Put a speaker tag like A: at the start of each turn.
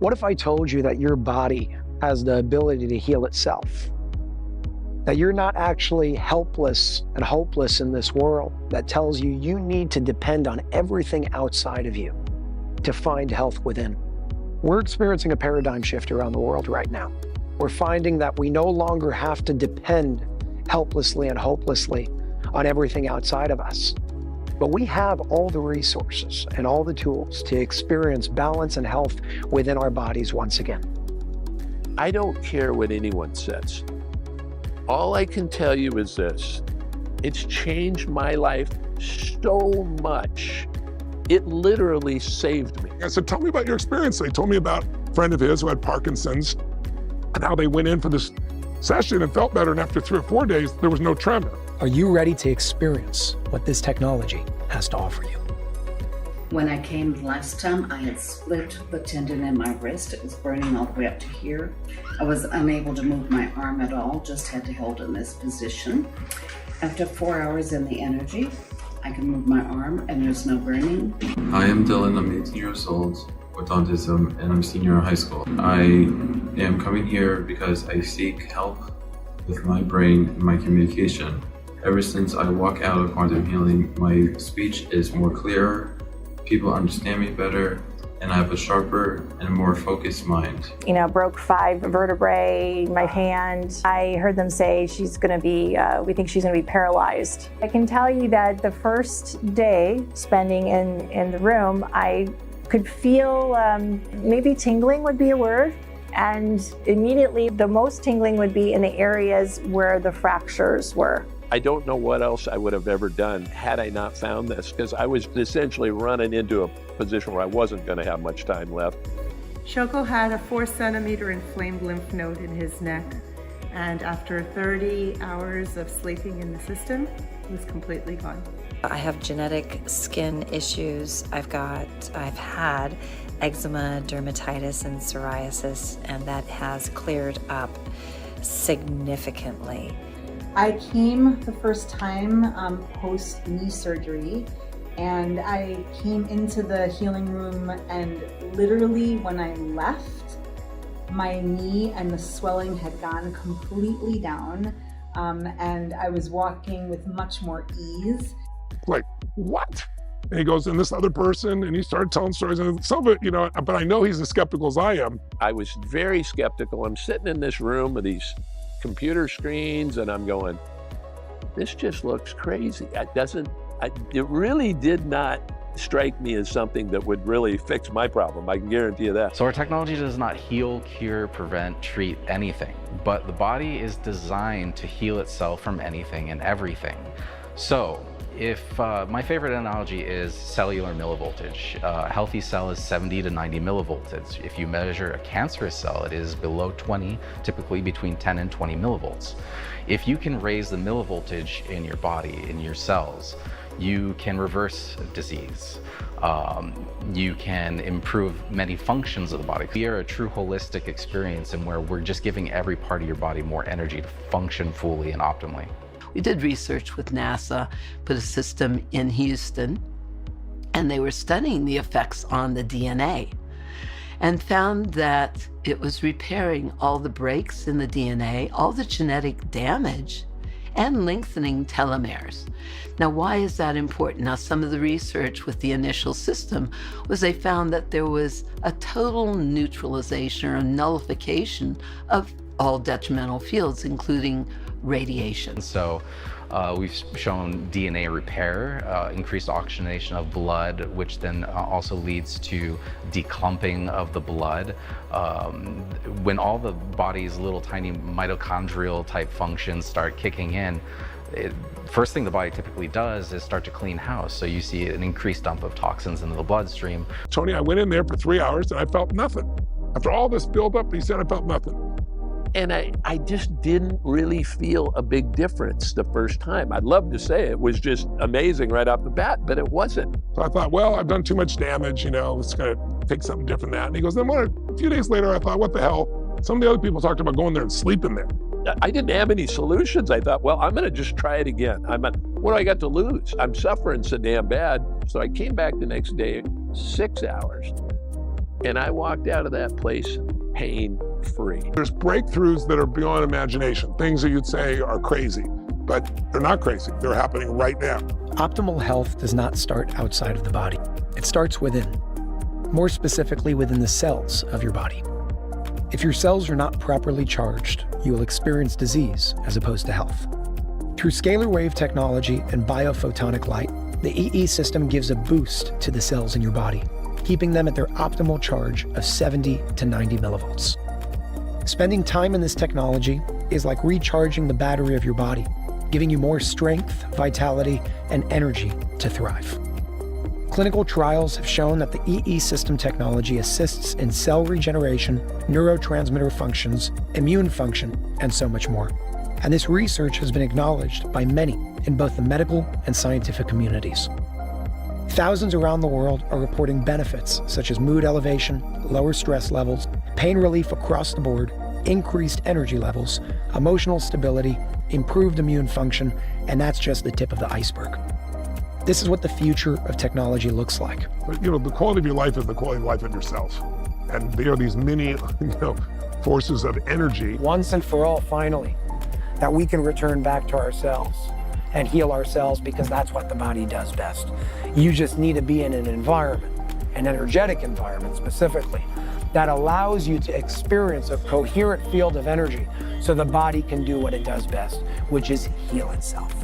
A: What if I told you that your body has the ability to heal itself? That you're not actually helpless and hopeless in this world that tells you you need to depend on everything outside of you to find health within. We're experiencing a paradigm shift around the world right now. We're finding that we no longer have to depend helplessly and hopelessly on everything outside of us. But we have all the resources and all the tools to experience balance and health within our bodies once again.
B: I don't care what anyone says. All I can tell you is this: it's changed my life so much. It literally saved me.
C: I said, tell me about your experience. They told me about a friend of his who had Parkinson's and how they went in for this session and felt better. And after 3 or 4 days, there was no tremor.
A: Are you ready to experience what this technology has to offer you?
D: When I came last time, I had split the tendon in my wrist. It was burning all the way up to here. I was unable to move my arm at all, just had to hold in this position. After 4 hours in the energy, I can move my arm and there's no burning.
E: Hi, I'm Dylan. I'm 18 years old with autism and I'm a senior in high school. I am coming here because I seek help with my brain and my communication. Ever since I walk out of quantum healing, my speech is more clear, people understand me better, and I have a sharper and more focused mind.
F: You know, broke 5 vertebrae in my hand. I heard them say she's gonna be, we think she's gonna be paralyzed. I can tell you that the first day spending in the room, I could feel, maybe tingling would be a word. And immediately the most tingling would be in the areas where the fractures were.
B: I don't know what else I would have ever done had I not found this, because I was essentially running into a position where I wasn't going to have much time left.
G: Shoko had a 4-centimeter inflamed lymph node in his neck, and after 30 hours of sleeping in the system, it was completely gone.
H: I have genetic skin issues. I've had eczema, dermatitis, and psoriasis, and that has cleared up significantly.
I: I came the first time post knee surgery, and I came into the healing room, and literally when I left, my knee and the swelling had gone completely down, and I was walking with much more ease.
C: Like, what? And he goes, and this other person, and he started telling stories, and some of it, you know, but I know he's as skeptical as I am.
B: I was very skeptical. I'm sitting in this room with these computer screens and I'm going, this just looks crazy. It really did not strike me as something that would really fix my problem. I can guarantee you that.
J: So our technology does not heal, cure, prevent, treat anything, but the body is designed to heal itself from anything and everything. So if my favorite analogy is cellular millivoltage. A healthy cell is 70 to 90 millivolts. If you measure a cancerous cell, it is below 20, typically between 10 and 20 millivolts. If you can raise the millivoltage in your body, in your cells, you can reverse disease. You can improve many functions of the body. We are a true holistic experience in where we're just giving every part of your body more energy to function fully and optimally.
K: We did research with NASA, put a system in Houston, and they were studying the effects on the DNA and found that it was repairing all the breaks in the DNA, all the genetic damage, and lengthening telomeres. Now, why is that important? Now, some of the research with the initial system was they found that there was a total neutralization or nullification of all detrimental fields, including radiation.
J: So we've shown DNA repair, increased oxygenation of blood, which then also leads to declumping of the blood. When all the body's little tiny mitochondrial type functions start kicking in, first thing the body typically does is start to clean house. So you see an increased dump of toxins into the bloodstream.
C: Tony, I went in there for 3 hours and I felt nothing. After all this buildup, he said I felt nothing.
B: And I just didn't really feel a big difference the first time. I'd love to say it was just amazing right off the bat, but it wasn't.
C: So I thought, well, I've done too much damage, you know, it's gonna take something different than that. And he goes, then a few days later, I thought, what the hell? Some of the other people talked about going there and sleeping there.
B: I didn't have any solutions. I thought, well, I'm gonna just try it again. What do I got to lose? I'm suffering so damn bad. So I came back the next day, 6 hours. And I walked out of that place pain-free.
C: There's breakthroughs that are beyond imagination, things that you'd say are crazy, but they're not crazy. They're happening right now.
A: Optimal health does not start outside of the body. It starts within, more specifically within the cells of your body. If your cells are not properly charged, you will experience disease as opposed to health. Through scalar wave technology and biophotonic light, the EESystem gives a boost to the cells in your body, keeping them at their optimal charge of 70 to 90 millivolts. Spending time in this technology is like recharging the battery of your body, giving you more strength, vitality, and energy to thrive. Clinical trials have shown that the EESystem technology assists in cell regeneration, neurotransmitter functions, immune function, and so much more. And this research has been acknowledged by many in both the medical and scientific communities. Thousands around the world are reporting benefits such as mood elevation, lower stress levels, pain relief across the board, increased energy levels, emotional stability, improved immune function, and that's just the tip of the iceberg. This is what the future of technology looks like.
C: But, the quality of your life is the quality of life of yourself. And there are these many, forces of energy.
A: Once and for all, finally, that we can return back to ourselves and heal ourselves, because that's what the body does best. You just need to be in an environment, an energetic environment specifically, that allows you to experience a coherent field of energy so the body can do what it does best, which is heal itself.